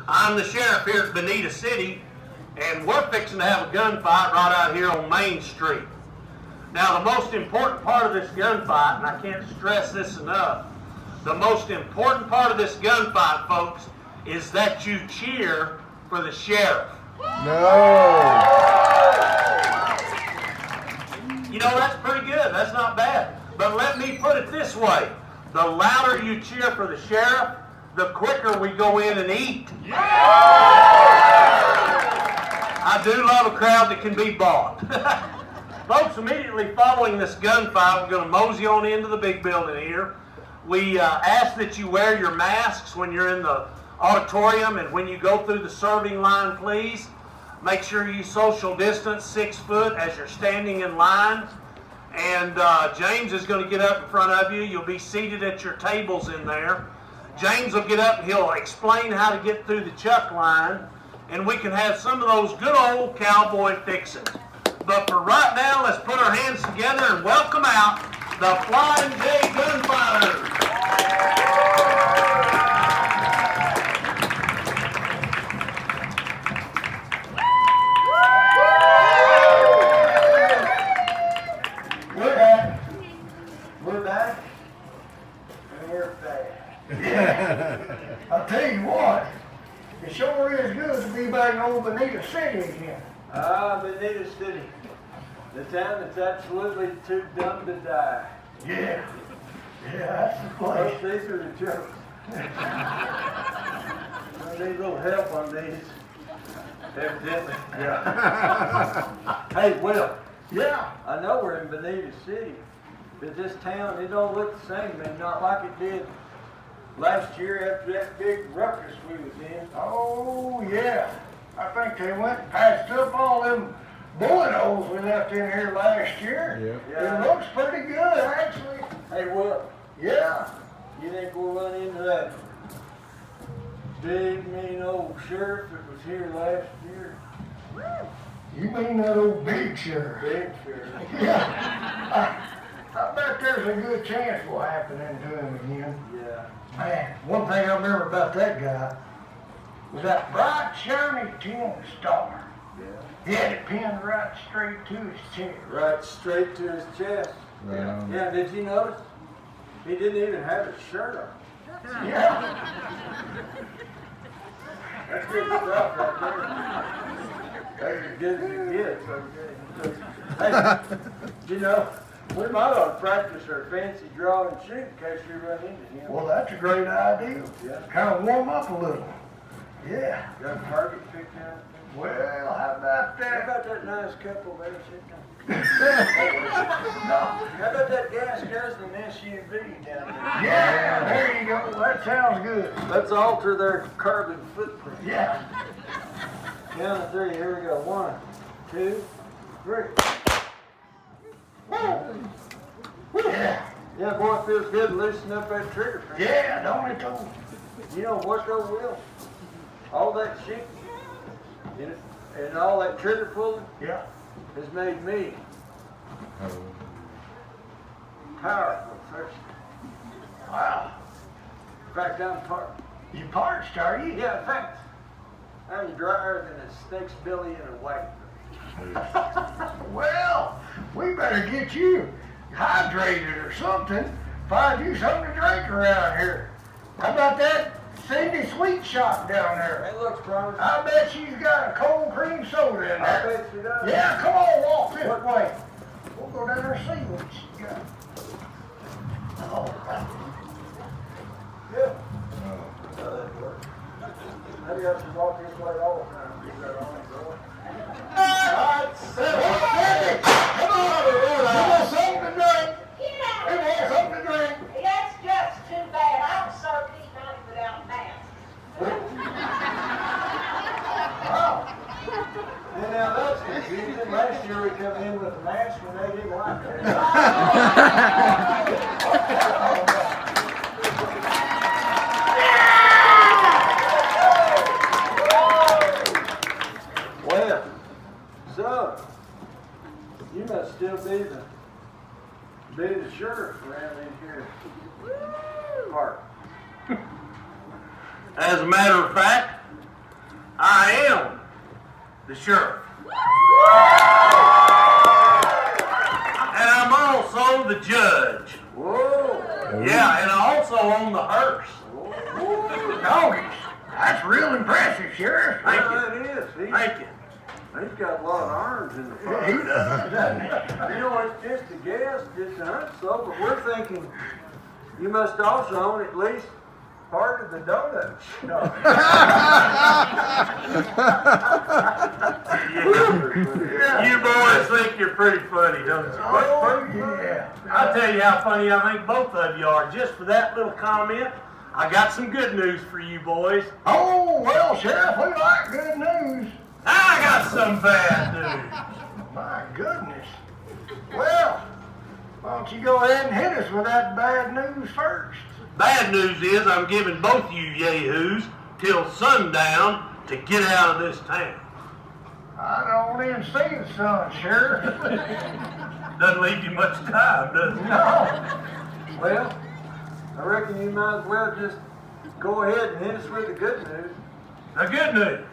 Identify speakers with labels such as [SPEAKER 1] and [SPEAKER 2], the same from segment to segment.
[SPEAKER 1] I'm the sheriff here at Bonita City, and we're fixing to have a gunfight right out here on Main Street. Now, the most important part of this gunfight, and I can't stress this enough, the most important part of this gunfight, folks, is that you cheer for the sheriff.
[SPEAKER 2] No.
[SPEAKER 1] You know, that's pretty good. That's not bad. But let me put it this way. The louder you cheer for the sheriff, the quicker we go in and eat. Yeah. I do love a crowd that can be bought. Folks, immediately following this gunfight, we're going to mosey on into the big building here. We ask that you wear your masks when you're in the auditorium, and when you go through the serving line, please make sure you social distance 6 foot as you're standing in line. And James is going to get up in front of you. You'll be seated at your tables in there. James will get up and he'll explain how to get through the chuck line, and we can have some of those good old cowboy fixings. But for right now, let's put our hands together and welcome out the Flying J Gunfighters.
[SPEAKER 3] We're back, and we're fast. Yeah. I'll tell you what, it sure is good to be back in old Bonita City again.
[SPEAKER 4] Ah, Bonita City, the town that's absolutely too dumb to die.
[SPEAKER 3] Yeah, that's the place.
[SPEAKER 4] These are the jokes. I need a little help on these, evidently. Yeah. Hey, Will.
[SPEAKER 3] Yeah.
[SPEAKER 4] I know we're in Bonita City, but this town, it don't look the same, man, not like it did last year after that big ruckus we was in.
[SPEAKER 3] Oh, yeah. I think they went and patched up all them bullet holes we left in here last year.
[SPEAKER 4] Yeah.
[SPEAKER 3] It looks pretty good, actually.
[SPEAKER 4] Hey, Will.
[SPEAKER 3] Yeah.
[SPEAKER 4] You think we'll run into that big, mean old sheriff that was here last year?
[SPEAKER 3] You mean that old big sheriff?
[SPEAKER 4] Big sheriff.
[SPEAKER 3] Yeah. I bet there's a good chance we'll happen into him again.
[SPEAKER 4] Yeah.
[SPEAKER 3] Man, one thing I remember about that guy was that bright, shiny tin star.
[SPEAKER 4] Yeah.
[SPEAKER 3] He had it pinned right straight to his chest.
[SPEAKER 4] Right straight to his chest.
[SPEAKER 2] Wow.
[SPEAKER 4] Yeah, did you notice? He didn't even have his shirt on.
[SPEAKER 3] Yeah.
[SPEAKER 4] That's good stuff right there. That's as good as it gets, okay. Hey, you know, we might ought to practice our fancy draw and shoot in case we run into him.
[SPEAKER 3] Well, that's a great idea.
[SPEAKER 4] Yeah.
[SPEAKER 3] Kind of warm up a little. Yeah.
[SPEAKER 4] Got a target picked out?
[SPEAKER 3] Well, how about
[SPEAKER 4] How
[SPEAKER 3] that?
[SPEAKER 4] about that nice couple there sitting down?
[SPEAKER 3] No.
[SPEAKER 4] How about that gas guzzling SUV down there?
[SPEAKER 3] Yeah, there you go. That sounds good.
[SPEAKER 4] Let's alter their carbon footprint.
[SPEAKER 3] Yeah.
[SPEAKER 4] Count of 3, here we go. 1, 2, 3.
[SPEAKER 3] Yeah.
[SPEAKER 4] Yeah, boy, it feels good to loosen up that trigger finger.
[SPEAKER 3] Yeah, don't it though?
[SPEAKER 4] You know what though, Will? All that shit and all that trigger pulling
[SPEAKER 3] Yeah.
[SPEAKER 4] has made me powerful first.
[SPEAKER 3] Wow.
[SPEAKER 4] In fact, I'm
[SPEAKER 3] You parched, are you?
[SPEAKER 4] yeah, in fact, I'm drier than a snake's belly in a white.
[SPEAKER 3] Well, we better get you hydrated or something. Find you something to drink around here. How about that Cindy Sweet Shop down there?
[SPEAKER 4] That looks promising.
[SPEAKER 3] I bet she's got a cold cream soda in
[SPEAKER 4] I
[SPEAKER 3] there.
[SPEAKER 4] bet she does.
[SPEAKER 3] Yeah, come on, walk this way. We'll go down there and see what she's got. Oh,
[SPEAKER 4] Yeah. That'd work. Maybe I should walk this way all the time. Get that on and go.
[SPEAKER 3] God, Cindy, come on, you want something to drink?
[SPEAKER 5] Yeah,
[SPEAKER 3] You want something to drink?
[SPEAKER 5] that's just too bad. I'm so deep night without masks.
[SPEAKER 3] Wow.
[SPEAKER 4] Yeah, now that's confusing. Last year we come in with a mask and they didn't like it. Well, so you must still be the sheriff around in here. Park.
[SPEAKER 1] As a matter of fact, I am the sheriff. And I'm also the judge.
[SPEAKER 4] Whoa.
[SPEAKER 1] Yeah, and I also own the hearse.
[SPEAKER 3] Doggies. That's real impressive, Sheriff.
[SPEAKER 1] Thank you.
[SPEAKER 4] Yeah, it is.
[SPEAKER 1] Thank you.
[SPEAKER 4] He's got a lot of arms in the
[SPEAKER 3] Yeah, he
[SPEAKER 4] front.
[SPEAKER 3] does, doesn't he?
[SPEAKER 4] You know, it's just a guess, just a hunch, so, but we're thinking you must also own at least part of the donut shop.
[SPEAKER 1] You boys think you're pretty funny, don't you?
[SPEAKER 3] Oh, yeah.
[SPEAKER 1] I'll tell you how funny I think both of you are. Just for that little comment, I got some good news for you boys.
[SPEAKER 3] Oh, well, Sheriff, we like good news.
[SPEAKER 1] I got some bad news.
[SPEAKER 3] My goodness. Well, why don't you go ahead and hit us with that bad news first?
[SPEAKER 1] Bad news is I'm giving both you yahoos till sundown to get out of this town.
[SPEAKER 3] I don't even see the sun, Sheriff.
[SPEAKER 1] Doesn't leave you much time, does it?
[SPEAKER 3] No.
[SPEAKER 4] Well, I reckon you might as well just go ahead and hit us with the good news.
[SPEAKER 1] The good news.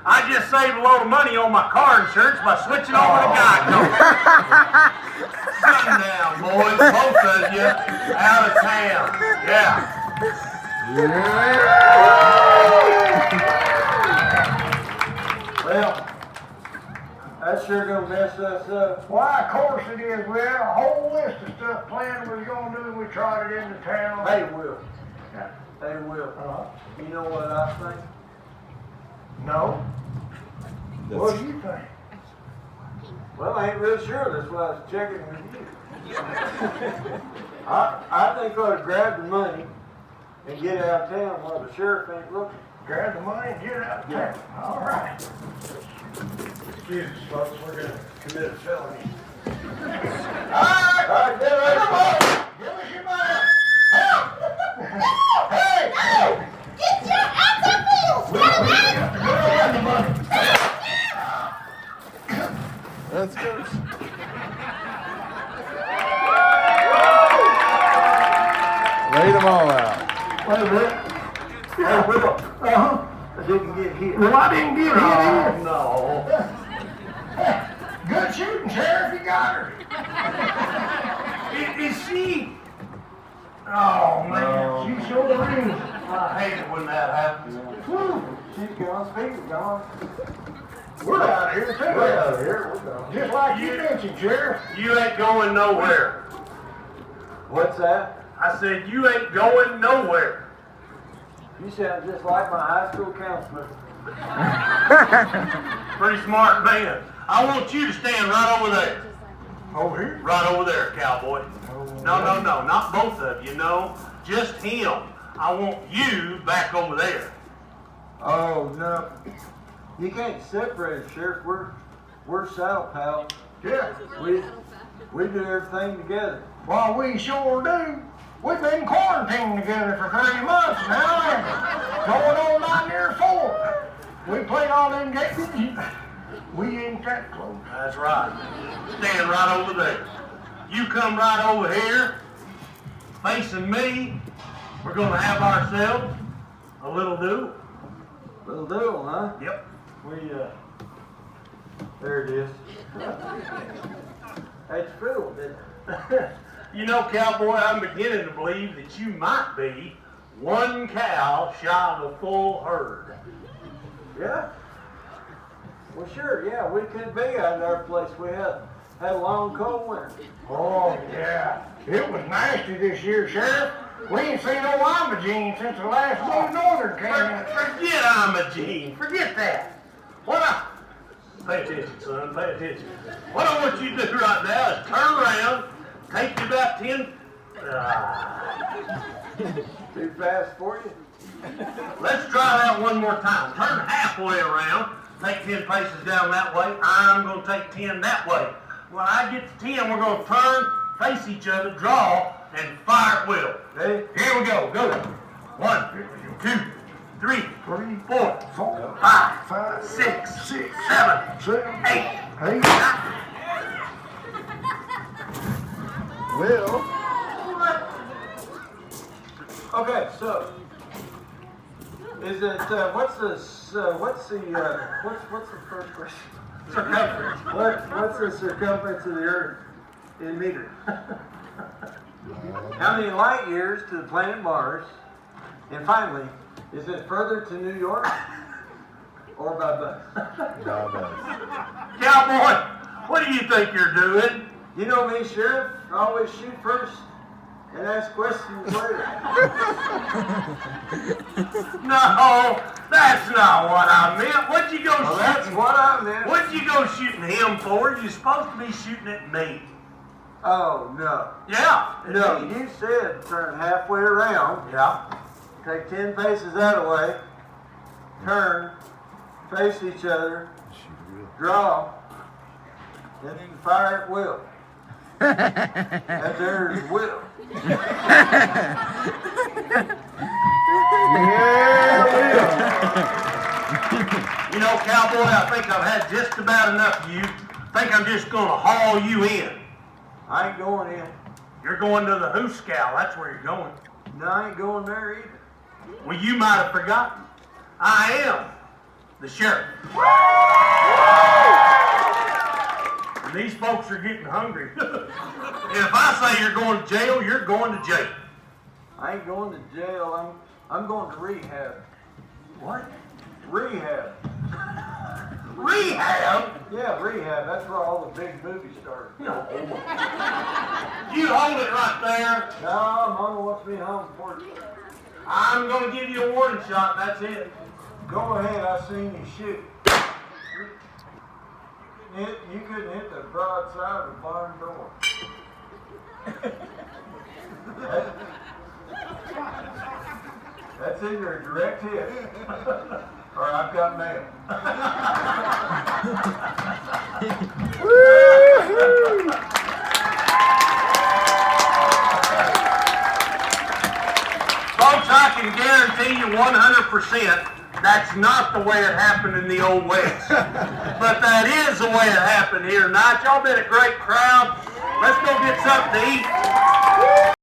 [SPEAKER 1] I just saved a load of money on my car insurance by switching over to Geico. Sundown, boys, both of you out of town. Yeah.
[SPEAKER 4] Well, that's sure gonna mess us up.
[SPEAKER 3] Why, of course it is. We had a whole list of stuff planned we was going to do when we trotted into town.
[SPEAKER 4] Hey, Will.
[SPEAKER 3] Yeah.
[SPEAKER 4] Hey, Will.
[SPEAKER 3] Uh-huh.
[SPEAKER 4] You know what I think?
[SPEAKER 3] No. What do you think?
[SPEAKER 4] Well, I ain't real sure. That's why I was checking with you. I think we ought to grab the money and get out of town while the sheriff ain't looking.
[SPEAKER 3] Grab the money and get out of town. All right.
[SPEAKER 4] Excuse us, folks. We're gonna commit a felony.
[SPEAKER 3] All right, get ready. Come on. Give us your money. Hey! Hey!
[SPEAKER 5] Get your hands off me!
[SPEAKER 3] Get the money.
[SPEAKER 2] Let's go. Laid them all out.
[SPEAKER 3] Wait a minute.
[SPEAKER 4] Hey, Will.
[SPEAKER 3] Uh-huh.
[SPEAKER 4] I didn't get hit.
[SPEAKER 3] Well, I didn't get hit either.
[SPEAKER 1] No.
[SPEAKER 3] Good shooting, Sheriff. You got her.
[SPEAKER 1] Is she?
[SPEAKER 3] Oh, man. You sure is.
[SPEAKER 1] I hate it when that happens.
[SPEAKER 3] Whew.
[SPEAKER 4] She's gone. Speaker's gone.
[SPEAKER 3] We're out here, too.
[SPEAKER 4] We're out here. We're gone.
[SPEAKER 3] Just like you mentioned, Sheriff.
[SPEAKER 1] You ain't going nowhere.
[SPEAKER 4] What's that?
[SPEAKER 1] I said you ain't going nowhere.
[SPEAKER 4] You sound just like my high school counselor.
[SPEAKER 1] Pretty smart man. I want you to stand right over there.
[SPEAKER 3] Over here?
[SPEAKER 1] Right over there, cowboy. No, not both of you, no. Just him. I want you back over there.
[SPEAKER 4] Oh, no. You can't separate, Sheriff. We're saddle pals.
[SPEAKER 3] Yeah.
[SPEAKER 4] We do everything together.
[SPEAKER 3] Well, we sure do. We've been quarantined together for 30 months now, and going on 9 near 4. We played all them games. We ain't that close.
[SPEAKER 1] That's right. Stand right over there. You come right over here, facing me. We're gonna have ourselves a little duel.
[SPEAKER 4] Little deal, huh?
[SPEAKER 1] Yep.
[SPEAKER 4] There it is. That's true, isn't it?
[SPEAKER 1] You know, cowboy, I'm beginning to believe that you might be one cow shy of a full herd.
[SPEAKER 4] Yeah? Well, sure, yeah, we could be out at our place. We had a long, cold winter.
[SPEAKER 3] Oh, yeah. It was nasty this year, Sheriff. We ain't seen no Imogene since the last Blue Northern came in.
[SPEAKER 1] Forget Imogene. Forget that. Pay attention, son. Pay attention. What I want you to do right now is turn around, take you about 10.
[SPEAKER 4] Too fast for you?
[SPEAKER 1] Let's try that one more time. Turn halfway around, take 10 paces down that way. I'm going to take 10 that way. When I get to 10, we're going to turn, face each other, draw, and fire at will.
[SPEAKER 4] Hey,
[SPEAKER 1] Here we go. Go. 1, 2, 3, 4,
[SPEAKER 3] 4,
[SPEAKER 1] 5,
[SPEAKER 3] 5,
[SPEAKER 1] 6,
[SPEAKER 3] 6,
[SPEAKER 1] 7,
[SPEAKER 3] 7,
[SPEAKER 1] 8,
[SPEAKER 3] 8.
[SPEAKER 1] 9.
[SPEAKER 2] Will.
[SPEAKER 4] okay, so Is it, what's the first question?
[SPEAKER 1] Circumference.
[SPEAKER 4] What's the circumference of the Earth in meters? How many light years to the planet Mars? And finally, is it further to New York or by bus?
[SPEAKER 1] Cowboy, what do you think you're doing?
[SPEAKER 4] You know me, Sheriff. I always shoot first and ask questions later.
[SPEAKER 1] No, that's not what I meant. What'd you go
[SPEAKER 4] Well, that's
[SPEAKER 1] shooting?
[SPEAKER 4] what I meant.
[SPEAKER 1] What'd you go shooting him for? You're supposed to be shooting at me.
[SPEAKER 4] Oh, no.
[SPEAKER 1] Yeah.
[SPEAKER 4] No, you said turn halfway around,
[SPEAKER 1] Yeah.
[SPEAKER 4] take 10 paces that way, turn, face each other, draw, then fire at will. And there's will.
[SPEAKER 1] You know, cowboy, I think I've had just about enough of you. I think I'm just gonna haul you in.
[SPEAKER 4] I ain't going in.
[SPEAKER 1] You're going to the Hooscow. That's where you're going.
[SPEAKER 4] No, I ain't going there either.
[SPEAKER 1] Well, you might have forgotten. I am the sheriff. And these folks are getting hungry. If I say you're going to jail, you're going to jail.
[SPEAKER 4] I ain't going to jail. I'm going to rehab.
[SPEAKER 1] What?
[SPEAKER 4] Rehab.
[SPEAKER 1] Rehab?
[SPEAKER 4] Yeah, rehab. That's where all the big movies started.
[SPEAKER 1] No. You hold it right there.
[SPEAKER 4] No, Mama wants me home for it.
[SPEAKER 1] I'm going to give you a warning shot, and that's it.
[SPEAKER 4] Go ahead, I seen you shoot. You couldn't hit the broad side of the barn door. That's either a direct hit or I've got mail.
[SPEAKER 1] Folks, I can guarantee you 100% that's not the way it happened in the Old West. But that is the way it happened here tonight. Y'all been a great crowd. Let's go get something to eat.